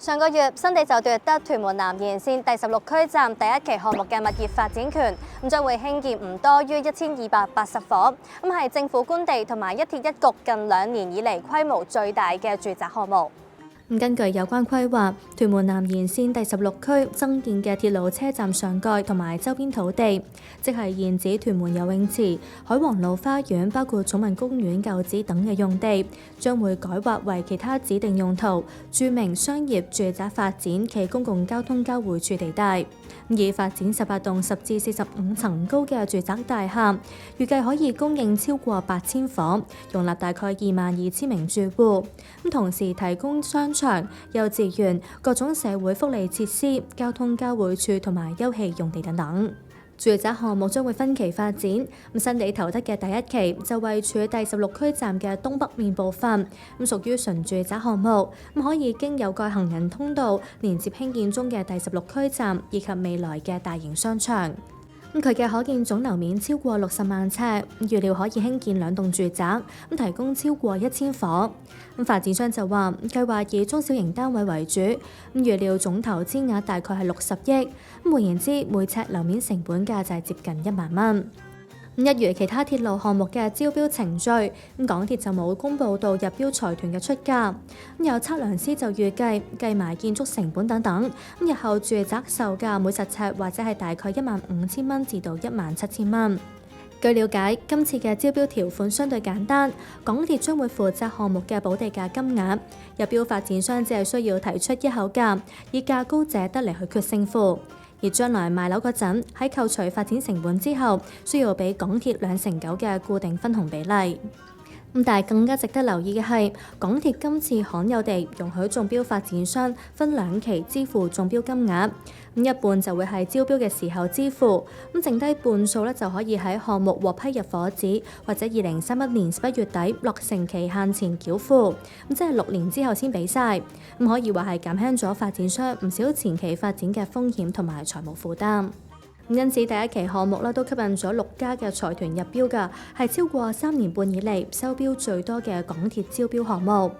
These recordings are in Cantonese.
上個月，新地就奪得屯門南延線第16區站第1期項目嘅物業發展權，咁將會興建唔多於1280伙，咁係政府官地同埋一鐵一局近2年以嚟規模最大嘅住宅項目。根據有關規劃，屯門南延線第16區增建嘅鐵路車站上蓋同埋周邊土地，即係現址屯門游泳池、海皇路花園，包括寵物公園舊址等嘅用地，將會改劃為其他指定用途，註明商業、住宅發展暨公共交通交匯處地帶，以發展18棟10至45層高嘅住宅大廈，預計可以供應超過8000伙，容納大概22000名住戶。同時提供商場、幼稚園、各種社會福利設施、交通交匯處同埋休憩用地等等。住宅項目將會分期發展，新地投得嘅第1期就位處第16區站嘅東北面部分，屬於純住宅項目，可以經有蓋行人通道連接興建中嘅第16區站以及未來嘅大型商場。佢嘅可建總樓面超過60萬尺，預料可以興建2棟住宅，提供超過1000伙。發展商就話計劃以中小型單位為主，預料總投資額大概係60億，換言之，每尺樓面成本價就係接近1萬蚊。一如其他鐵路項目嘅招標程序，港鐵就冇公佈到入標財團嘅出價。有測量師就預計埋建築成本等等，日後住宅售價每實尺或者係大概15000蚊至到17000蚊。據了解，今次嘅招標條款相對簡單，港鐵將會負責項目嘅補地價金額，入標發展商只係需要提出一口價，以價高者得嚟去決勝負。而將來賣樓嗰陣，喺扣除發展成本之後，需要俾港鐵2/9嘅固定分紅比例。但係更加值得留意嘅係，港鐵今次罕有地容許中標發展商分2期支付中標金額，一半就會係招標嘅時候支付，剩低半數就可以喺項目獲批入伙紙或者2031年11月底落成期限前繳付，即係6年之後先俾晒，可以話係減輕咗發展商唔少前期發展嘅風險同埋財務負擔。因此第1期項目都吸引咗6家嘅財團入標㗎，係超過3年半以嚟收標最多嘅港鐵招標項目。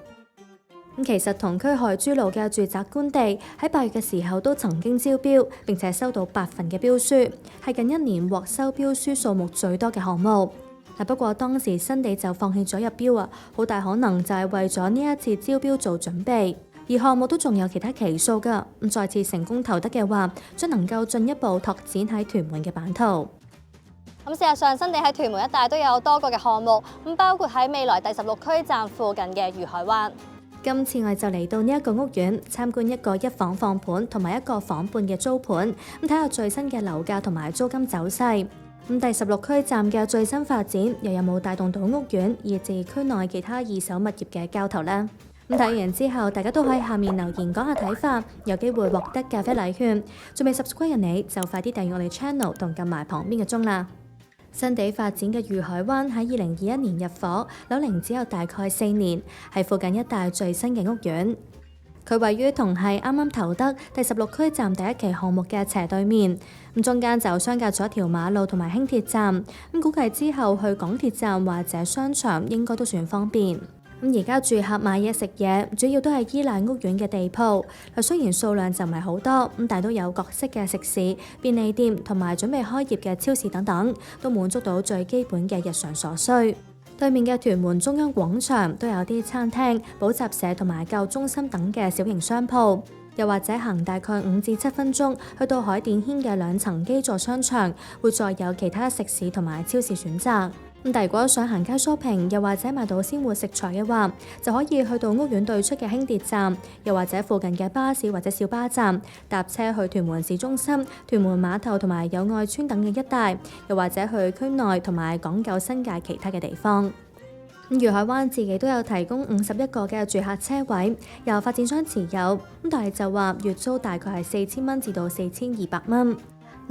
其實同區海珠路嘅住宅官地喺8月嘅時候都曾經招標，並且收到8份嘅標書，係近1年獲收標書數目最多嘅項目。不過當時新地就放棄咗入標啊，好大可能就係為咗呢一次招標做準備。而項目都仲有其他期數㗎，再次成功投得嘅話，將能夠進一步拓展喺屯門嘅版圖。事實上，新地喺屯門一帶都有多個嘅項目，包括喺未來第16區站附近嘅愉海灣。今次我哋就嚟到呢一個屋苑參觀一個1房放盤同埋1個房半嘅租盤，睇下最新嘅樓價同埋租金走勢。第16區站嘅最新發展又有冇帶動到屋苑以至區內其他二手物業嘅交投呢？睇完之後，大家都可以下面留言講下睇法，有機會獲得咖啡禮券。仲未 subscribe 嘅你就快啲訂閱我哋 channel 同撳埋旁邊嘅鐘啦。新地發展嘅愉海灣喺2021年入伙，樓齡只有大概4年，係附近一帶最新嘅屋苑。佢位於同係啱啱投得第16區站第1期項目嘅斜對面，中間就相隔咗一條馬路同埋輕鐵站，估計之後去港鐵站或者商場應該都算方便。而家住客買嘢食嘢，主要都係依賴屋苑嘅地鋪。雖然數量就唔係好多，但都有各式嘅食肆、便利店同埋準備開業嘅超市等等，都滿足到最基本嘅日常所需。對面嘅屯門中央廣場都有啲餐廳、補習社同埋教育中心等嘅小型商鋪，又或者行大概5至7分鐘去到海淀軒嘅2層基座商場，會再有其他食肆同埋超市選擇。但如果想行街 shopping， 又或者買到鮮活食材嘅話，就可以去到屋苑對出嘅輕鐵站，又或者附近嘅巴士或者小巴站，搭車去屯門市中心、屯門碼頭同埋友愛邨等嘅一帶，又或者去區內同埋港九新界其他嘅地方。愉海灣自己都有提供51個嘅住客車位，由發展商持有，但係就話月租大概係4000蚊至到4200蚊。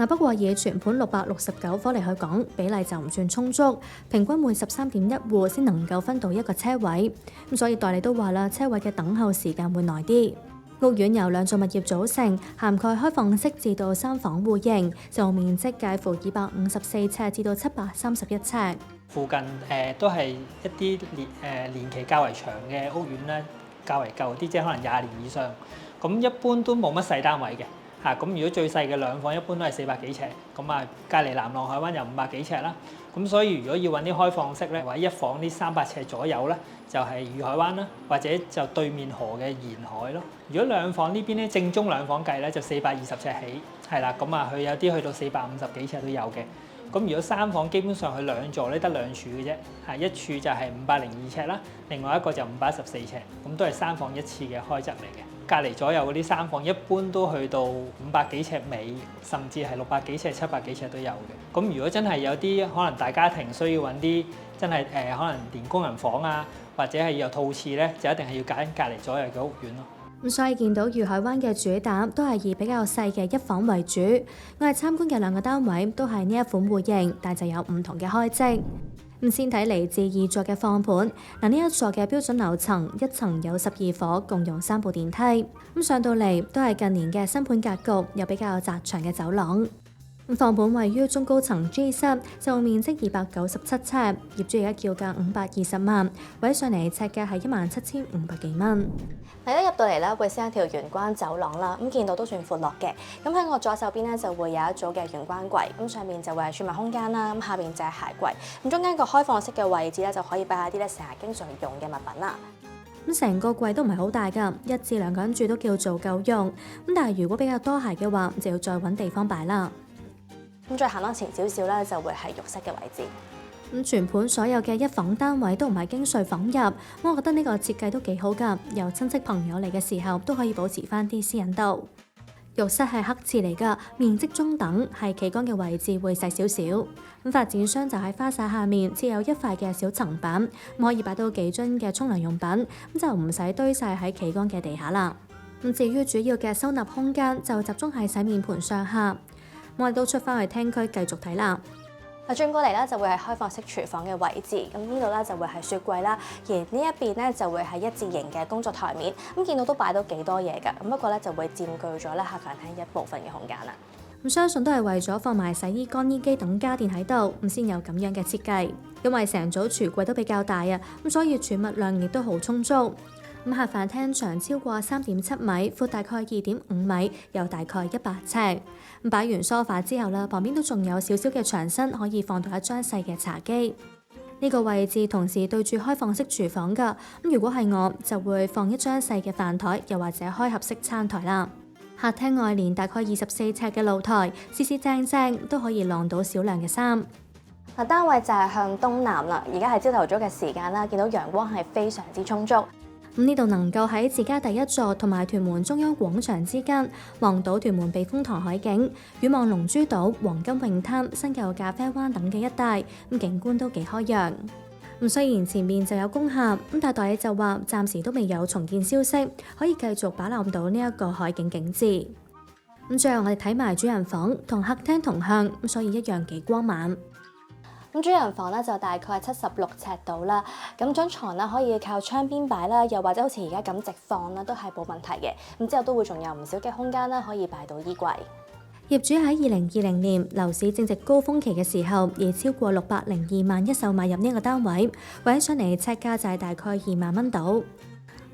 不過以全盤669伙嚟去講，比例就唔算充足，平均每13.1戶先能夠分到1個車位。所以代理都話啦，車位嘅等候時間會耐啲。屋苑由2座物業組成，涵蓋開放式至到3房戶型，就面積介乎254尺至到731尺。附近都係一啲年期較為長嘅屋苑咧，較為舊啲，即係可能20年以上，咁一般都冇乜細單位嘅嚇。咁如果最細嘅兩房一般都係400幾尺，咁啊隔離南浪海灣有500幾尺啦。咁所以如果要揾啲開放式咧，或者一房啲300尺左右咧，就係御海灣啦，或者就對面河嘅沿海咯。如果兩房呢邊咧，正宗兩房計咧就420尺起，係啦，咁啊佢有啲去到450幾尺都有嘅。咁如果三房基本上佢兩座咧得兩處嘅啫，係一處就係502尺啦，另外一個就514尺，咁都係3房1廁嘅開則嚟嘅。隔離左右嗰啲三房一般都去到500幾尺尾，甚至係600幾尺、700幾尺都有嘅。咁如果真係有啲可能大家庭需要揾啲真係可能連工人房啊，或者係有套廁咧，就一定係要揀隔離左右嘅屋苑咯。咁所以見到御海灣嘅主打都係以比較細嘅一房為主。我哋參觀嘅兩個單位都係呢一款戶型，但就有唔同嘅開則。咁先睇嚟自2座嘅放盤，嗱呢一座嘅標準樓層，一層有12伙，共用3部電梯。咁上到嚟都係近年嘅新盤格局，有比較窄長嘅走廊。放盤位於中高層 G 室，就面積297尺，業主而家叫價520萬，位上嚟尺價係17500幾蚊。一入到嚟咧，會先一條玄關走廊啦，咁見到都算闊落嘅。咁喺我左手邊咧就會有一組嘅玄關櫃，咁上面就會係儲物空間啦，咁下邊就係鞋櫃。咁中間個開放式嘅位置咧就可以擺下啲咧成日經常用嘅物品啦。咁成個櫃都唔係好大㗎，1至2個人住都叫做夠用。咁但係如果比較多鞋嘅話，就要再揾地方擺啦。咁再行多前少少咧，就會係浴室嘅位置。咁全盤所有嘅一房單位都唔係經稅房入，我覺得呢個設計都幾好㗎。由親戚朋友嚟嘅時候都可以保持翻啲私隱度。浴室係黑廁嚟㗎，面積中等，係企缸嘅位置會細少少。咁發展商就喺花灑下面設有一塊嘅小層板，可以擺到幾樽嘅沖涼用品，咁就唔使堆晒喺企缸嘅地下啦。咁至於主要嘅收納空間就集中喺洗面盤上下。我哋都出翻去廳區繼續睇啦。轉過嚟咧就會係開放式廚房嘅位置，咁呢度咧就會係雪櫃啦，而呢一邊咧就會係一字形嘅工作台面，咁見到都擺到幾多嘢㗎，咁不過咧就會佔據咗咧客飯廳一部分嘅空間啦。咁相信都係為咗放埋洗衣、乾衣機等家電喺度，咁先有咁樣嘅設計。因為成組櫥櫃都比較大啊，咁所以儲物量亦都好充足。咁客飯廳長超過3.7米，闊大概2.5米，又大概100尺。咁擺完梳化之後啦，旁邊都仲有少少嘅牆身，可以放到一張細嘅茶几。呢個位置同時對住開放式廚房㗎。咁如果係我，就會放一張細嘅飯台，又或者開合式餐台啦。客廳外連大概24尺嘅露台，四四正正都可以晾到少量嘅衫。單位就係向東南啦，而家係朝頭早嘅時間啦，見到陽光係非常之充足。咁呢度能夠喺自家第一座同埋屯門中央廣場之間望到屯門避風塘海景，遠望龍珠島、黃金泳灘、新舊咖啡灣等嘅一帶，咁景觀都幾開揚。咁雖然前面就有工廈，咁但代理就話暫時都未有重建消息，可以繼續把攬到呢一個海景景緻。咁最後我哋睇埋主人房，同客廳同向，咁所以一樣幾光猛。咁主人房咧就大概76尺度啦，咁張床咧可以靠窗邊擺啦，又或者好似而家咁直放啦，都係冇問題嘅。咁之後都會仲有唔少嘅空間啦，可以擺到衣櫃。業主喺2020年樓市正值高峰期嘅時候，以超過602萬一手買入呢個單位，位上嚟尺價就係大概2萬蚊到。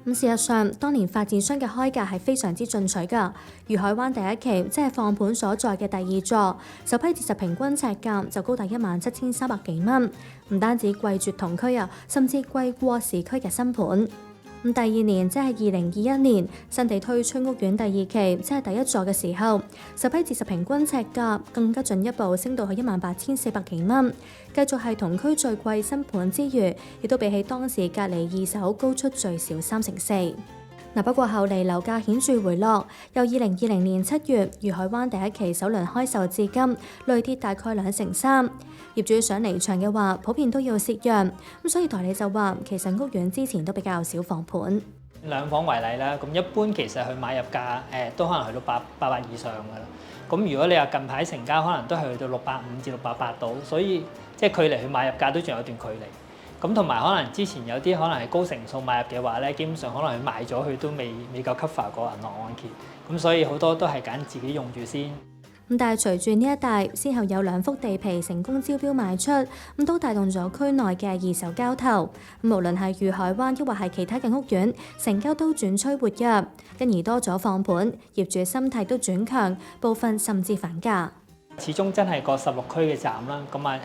咁事實上，當年發展商嘅開價係非常之進取㗎。御海灣第一期即係放盤所在嘅第2座，首批折實平均尺價就高達17300幾蚊，唔單止貴絕同區啊，甚至貴過市區嘅新盤。咁第2年即係2021年，新地推出屋苑第2期，即係第1座嘅時候，首批折實平均尺價更加進一步升到去18400幾蚊，繼續係同區最貴新盤之餘，亦都比起當時隔離二手高出最少3成4。不過後嚟樓價顯著回落，由2020年7月御海灣第1期首輪開售至今，累跌大概2成3。業主想離場嘅話，普遍都要蝕讓，咁所以代理就話，其實屋苑之前都比較少放盤。兩房為例啦，咁一般其實佢買入價都可能去到800以上㗎啦。咁如果你話近排成交，可能都係去到650至680度，所以即係距離佢買入價都仲有一段距離。咁同埋可能之前有啲可能係高成數買入嘅話咧，基本上可能佢賣咗佢都未夠 cover 過銀行按揭，咁所以好多都係揀自己用住先。但係隨住呢一帶先後有2幅地皮成功招標賣出，都帶動咗區內嘅二手交投。無論係裕海灣抑或係其他嘅屋苑，成交都轉趨活躍，因而多咗放盤，業主心態都轉強，部分甚至反價。始終真係個16區嘅站啦，咁啊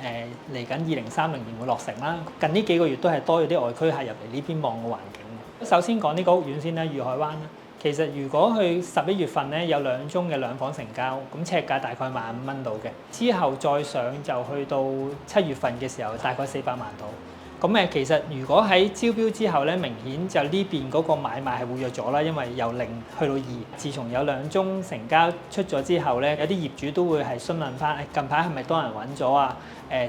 嚟緊2030年會落成啦。近呢幾個月都係多咗啲外區客入嚟呢邊望個環境。首先講呢個屋苑先啦，裕海灣啦。其實如果去11月份咧有2宗嘅兩房成交，咁尺價大概15,000蚊到嘅。之後再上就去到7月份嘅時候，大概400萬到。咁其實如果喺招標之後咧，明顯就呢邊嗰個買賣係活躍咗啦，因為由0去到2。自從有2宗成交出咗之後咧，有啲業主都會係詢問翻，近排係咪多人揾咗啊？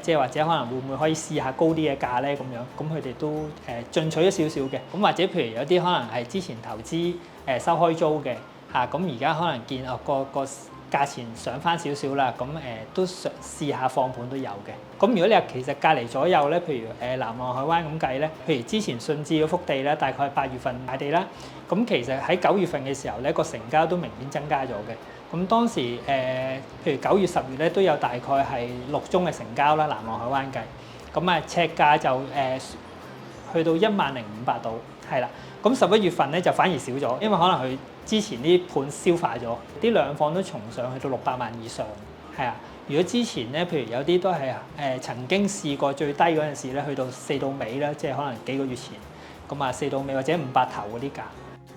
即係或者可能會唔會可以試下高啲嘅價咧咁樣。咁佢哋都進取咗少少嘅。咁或者譬如有啲可能係之前投資收開租嘅嚇，咁而家可能見個價錢上翻少少啦，咁都試下放盤都有嘅。咁如果你話其實隔離左右咧，譬如南浪海灣咁計咧，譬如之前信置嗰幅地咧，大概8月份買地啦，咁其實喺9月份嘅時候咧，個成交都明顯增加咗嘅。咁當時譬如9月、10月咧都有大概係6宗嘅成交啦，南浪海灣計，咁尺價就去到10,500度，係啦。咁11月份咧就反而少咗，因為可能佢之前啲盤消化咗，啲兩房都重上去到600萬以上，係啊。如果之前咧，譬如有啲都係曾經試過最低嗰陣時咧，去到4到尾啦，即係可能幾個月前，咁4到尾或者500頭嗰啲價。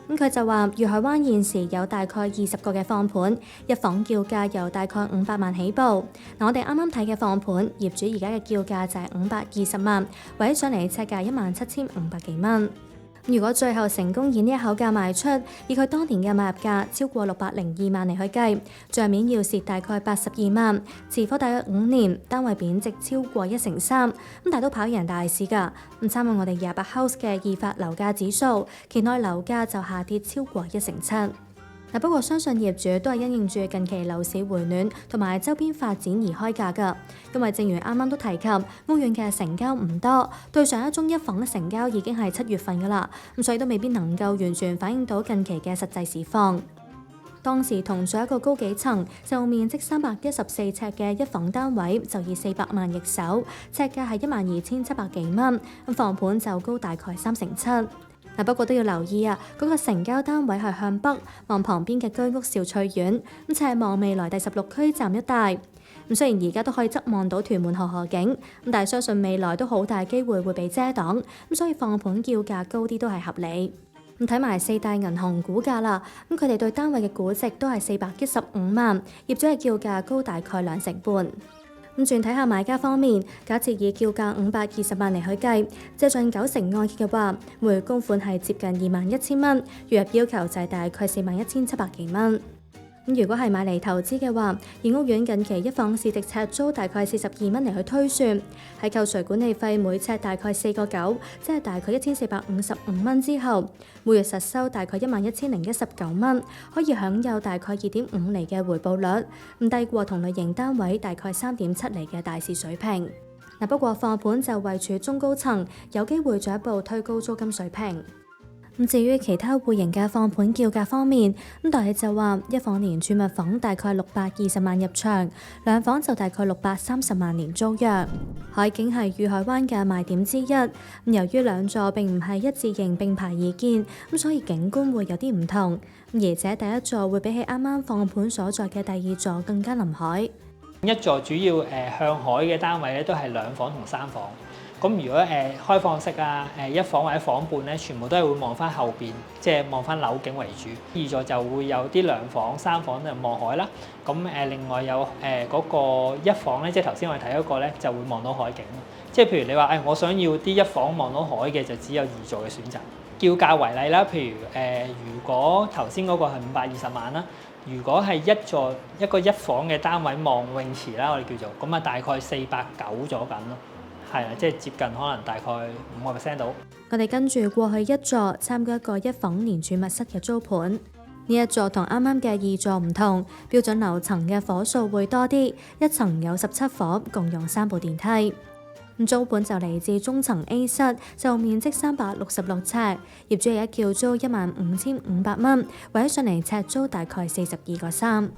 咁佢就話，裕海灣現時有大概20個嘅放盤，一房叫價由大概500萬起步。我哋啱啱睇嘅放盤，業主而家嘅叫價就係520萬，圍起上嚟尺價17,500幾蚊。如果最後成功以呢一口價賣出，以佢當年嘅買入價超過602萬嚟去計，帳面要蝕大概82萬，持貨大約5年，單位貶值超過1/3，但都跑贏大市㗎。參考我哋28 House 嘅二發樓價指數，期內樓價就下跌超過1/7。不過相信業主都係因應住近期樓市回暖同埋周邊發展而開價㗎，因為正如啱啱都提及，屋苑嘅成交唔多，對上一宗一房嘅成交已經係7月份㗎啦，所以都未必能夠完全反映到近期嘅實際市況。當時同咗一個高幾層、就面積314尺嘅一房單位，就以400萬易手，尺價係12,700幾蚊，房盤就高大概3成7。不過都要留意啊，嗰個成交單位係向北望旁邊嘅居屋兆翠苑，斜望未來第16區站一帶。雖然而家都可以側望到屯門河景，但係相信未來都好大機會會被遮擋，所以放盤叫價高啲都係合理。睇埋4大銀行估價啦，佢哋對單位嘅估值都係415萬，業主係叫價高大概2成半。轉睇下買家方面，假設以叫價520萬嚟去計，借盡9成按揭嘅話，每月供款係接近21,000蚊，月入要求就係大概41,700幾蚊。如果係買嚟投資嘅話，以屋苑近期一房市值尺租大概42蚊嚟去推算，喺扣除管理費每尺大概4個9，即係大概1,455蚊之後，每月實收大概11,019蚊，可以享有大概2.5厘嘅回報率，低過同類型單位大概3.7厘嘅大市水平。不過放盤就位處中高層，有機會進一步推高租金水平。至於其他戶型嘅放盤叫價方面，代理就話一房連住物房大概620萬入場，兩房就大概630萬年租約。海景係裕海灣嘅賣點之一，由於兩座並唔係一字形並排而建，所以景觀會有啲唔同，而且第一座會比起啱啱放盤所在嘅第二座更加臨海。一座主要向海嘅單位咧，都係2房同3房。咁如果開放式啊，一房或者房半咧，全部都係會望翻後邊，即係望翻樓景為主。二座就會有啲2房、3房就望海啦。咁另外有嗰個一房咧，即係頭先我哋睇嗰個咧，就會望到海景。即係譬如你話我想要啲一房望到海嘅，就只有2座嘅選擇。叫價為例啦，譬如如果頭先嗰個係520萬啦，如果係一個一房嘅單位望泳池啦，我哋叫做咁啊，大概490咗緊咯。係啊，即係接近可能大概5% 到。我哋跟住過去一座參加一個一房連住密室嘅租盤，呢一座同啱啱嘅2座唔同，標準樓層嘅伙數會多啲，一層有17伙，共用3部電梯。租盤就嚟自中層 A 室，就面積366尺，業主係一叫租15,500蚊，維起上嚟尺租大概42個3。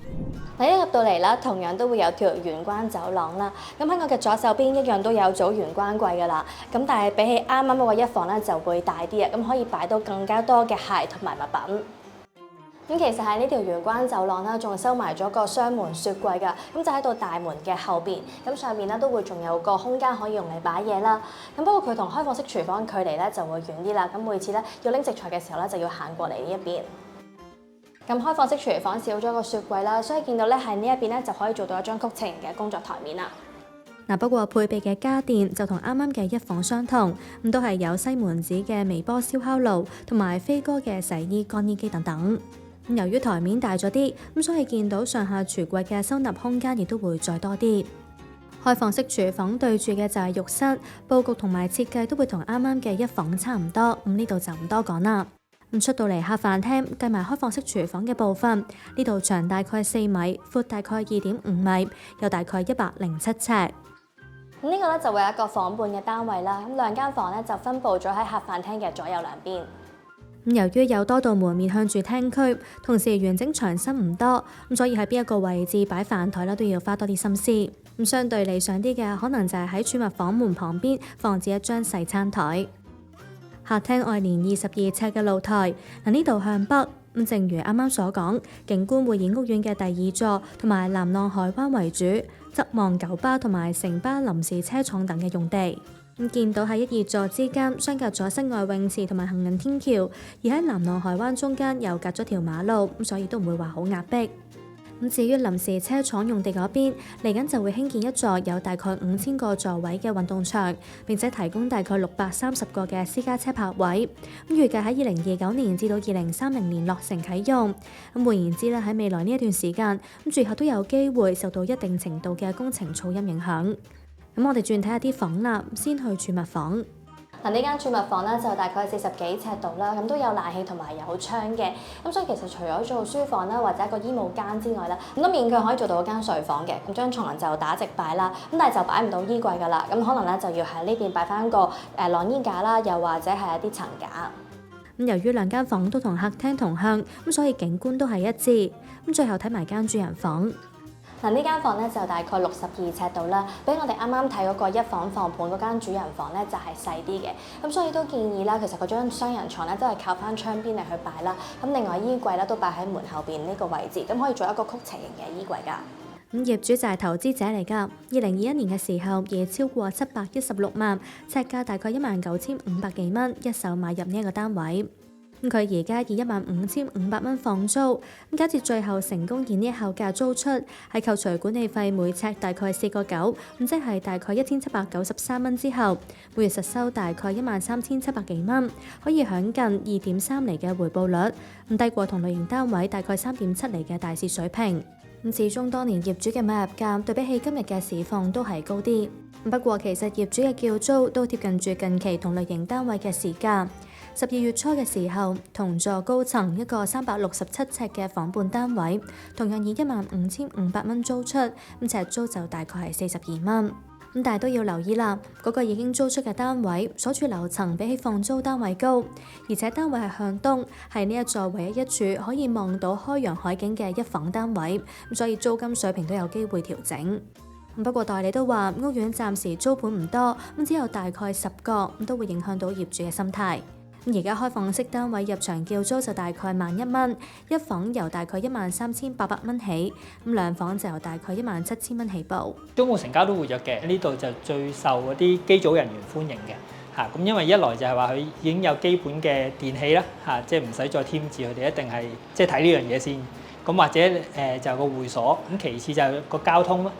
嗱，一入到嚟啦，同樣都會有條玄關走廊啦。咁喺我嘅左手邊一樣都有組玄關櫃噶啦。咁但係比起啱啱嗰個一房咧就會大啲啊，咁可以擺到更加多嘅鞋同埋物品。咁其實喺呢條玄關走廊啦，仲收埋咗個雙門雪櫃㗎，咁就喺到大門嘅後邊，咁上面咧都會仲有個空間可以用嚟擺嘢啦。咁不過佢同開放式廚房距離咧就會遠啲啦，咁每次咧要拎食材嘅時候咧就要行過嚟呢一邊。咁開放式廚房少咗個雪櫃啦，所以見到咧喺呢一邊咧就可以做到一張曲尺型嘅工作台面啦。嗱，不過配備嘅家電就同啱啱嘅一房相同，咁都係有西門子嘅微波燒烤爐同埋飛哥嘅洗衣乾衣機等等。由於台面大咗啲，咁所以見到上下櫥櫃嘅收納空間亦都會再多啲。開放式廚房對住嘅就係浴室，佈局同埋設計都會同啱啱嘅一房差唔多，咁呢度就唔多講啦。咁出到嚟客飯廳，計埋開放式廚房嘅部分，呢度長大概4米，闊大概2.5米，有大概107尺。咁呢個咧就會有一個房半嘅單位啦，咁兩間房咧就分佈咗喺客飯廳嘅左右兩邊。由於有多道門面向住廳區，同時完整牆身唔多，咁所以喺邊一個位置擺飯台咧都要花多啲心思。咁相對理想啲嘅，可能就係喺儲物房門旁邊放置一張細餐台。客廳外連22尺嘅露台，呢度向北。咁正如啱啱所講，景觀會以屋苑嘅第2座同埋南浪海灣為主，側望九巴同埋城巴臨時車廠等嘅用地。咁見到喺1、2座之間相隔咗室外泳池同埋行人天橋，而喺南浪海灣中間又隔咗條馬路，咁所以都唔會話好壓迫。咁至於臨時車廠用地嗰邊，嚟緊就會興建一座有大概5000個座位嘅運動場，並且提供大概630個嘅私家車泊位。咁預計喺2029年至到2030年落成啟用。咁換言之咧，喺未來呢一段時間，咁住客都有機會受到一定程度嘅工程噪音影響。咁我哋轉睇下啲房啦，先去儲物房。嗱，呢間儲物房咧就大概40幾尺度啦，咁都有冷氣同埋有窗嘅，咁所以其實除咗做書房啦或者一個衣帽間之外啦，咁都勉強可以做到一間睡房嘅。咁張床就打直擺啦，咁但係就擺唔到衣櫃㗎啦，咁可能咧就要喺呢邊擺翻個晾衣架啦，又或者係一啲層架。咁由於兩間房都同客廳同向，咁所以景觀都係一致。咁最後睇埋間主人房。嗱，呢間房咧就大概62尺度啦，比我哋啱啱睇嗰個一房放盤嗰間主人房咧就係細啲嘅，咁所以都建議啦，其實嗰張雙人床咧都係靠翻窗邊嚟去擺啦，咁另外衣櫃咧都擺喺門後邊呢個位置，咁可以做一個曲斜型嘅衣櫃㗎。咁業主就係投資者嚟㗎，2021年嘅時候以超過716萬，尺價大概19,500幾蚊一手買入呢一個單位。咁佢而家以15,500蚊放租，咁假設最後成功以呢一口價租出，係扣除管理費每尺大概4個9，咁即係大概1,793蚊之後，每月實收大概13,700幾蚊，可以享近2.3厘嘅回報率，咁低過同類型單位大概3.7厘嘅大市水平。咁始終當年業主嘅買入價對比起今日嘅市況都係高啲，不過其實業主嘅叫租都貼近住近期同類型單位嘅市價。12月初嘅時候，同座高層一個367尺嘅房半單位，同樣以15,500蚊租出，咁尺租就大概係42蚊。咁但係都要留意啦，嗰個已經租出嘅單位所處樓層比起放租單位高，而且單位係向東，係呢一座唯一一處可以望到開揚海景嘅一房單位，咁所以租金水平都有機會調整。不過代理都話屋苑暫時租盤唔多，咁只有大概10個，咁都會影響到業主嘅心態。而家開放式單位入場叫租就大概11,000蚊，一房由大概13,800蚊起，咁兩房就由大概17,000蚊起步。租務成交都活躍嘅，呢度就最受嗰啲機組人員歡迎嘅嚇。咁因為一來就係話佢已經有基本嘅電器啦嚇，即係唔使再添置，佢哋一定係即係睇呢樣嘢先。咁或者就個會所，咁其次就係個交通咯。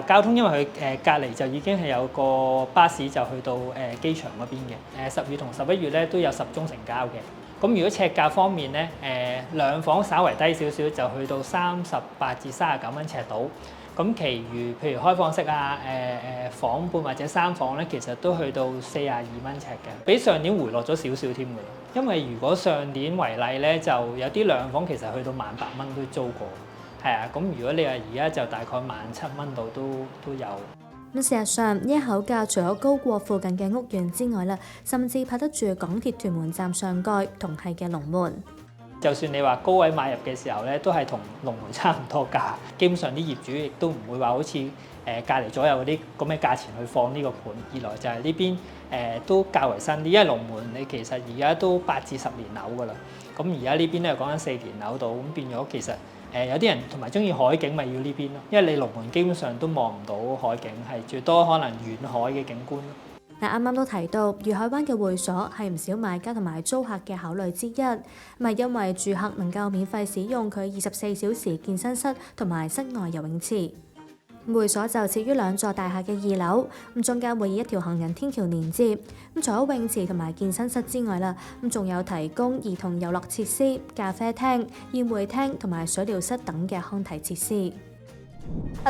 交通因為佢隔離就已經係有個巴士就去到機場嗰邊嘅。10月同11月咧都有10宗成交嘅。咁如果尺價方面咧，兩房稍為低少少就去到38至39蚊尺度。咁其餘譬如開放式房半或者3房咧，其實都去到42蚊尺嘅，比上年回落咗少少添㗎。因為如果上年為例咧，就有啲兩房其實去到18,000蚊都租過。係啊，咁如果你話而家就大概17,000蚊度都有。咁事實上，呢一口價除咗高過附近嘅屋苑之外啦，甚至拍得住港鐵屯門站上蓋同係嘅龍門。就算你話高位買入嘅時候咧，都係同龍門差唔多價。基本上啲業主亦都唔會話好似隔離左右嗰啲咁嘅價錢去放呢個盤。二來就係呢邊都較為新啲，因為龍門你其實而家都8至10年樓㗎啦。咁而家呢邊咧講緊4年樓度，咁變咗其實有啲人同埋中意海景咪要呢邊咯，因為你龍門基本上都望唔到海景，係最多可能遠海嘅景觀。嗱，啱啱都提到，愉海灣嘅會所係唔少買家同埋租客嘅考慮之一，咁係因為住客能夠免費使用佢24小時健身室同埋室外游泳池。會所就設於2座大廈嘅2樓，咁中間會以一條行人天橋連接。咁除咗泳池同埋健身室之外啦，咁仲有提供兒童遊樂設施、咖啡廳、宴會廳同埋水療室等嘅康體設施。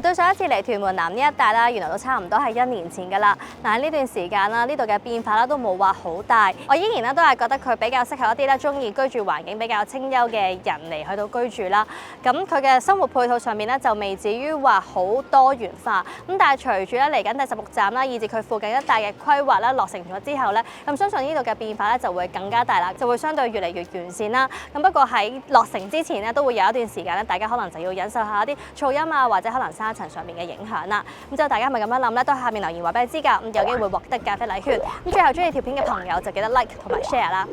對上一次嚟屯門南呢一帶啦，原來都差唔多係1年前㗎啦。嗱，喺呢段時間啦，呢度嘅變化啦都冇話好大。我依然咧都係覺得佢比較適合一啲咧中意居住環境比較清幽嘅人嚟去到居住啦。咁佢嘅生活配套上面咧就未至於話好多元化。咁但係隨住咧嚟緊第16站啦，以至佢附近一帶嘅規劃啦落成咗之後咧，咁相信呢度嘅變化咧就會更加大啦，就會相對越嚟越完善啦。咁不過喺落成之前咧都會有一段時間咧，大家可能就要忍受下一啲噪音啊，或者可能沙塵上面嘅影響啦。咁之後大家係咪咁樣諗咧？都喺下面留言話俾你知㗎。咁有機會獲得咖啡禮券。咁最後中意條片嘅朋友就記得 like 同埋 share 啦。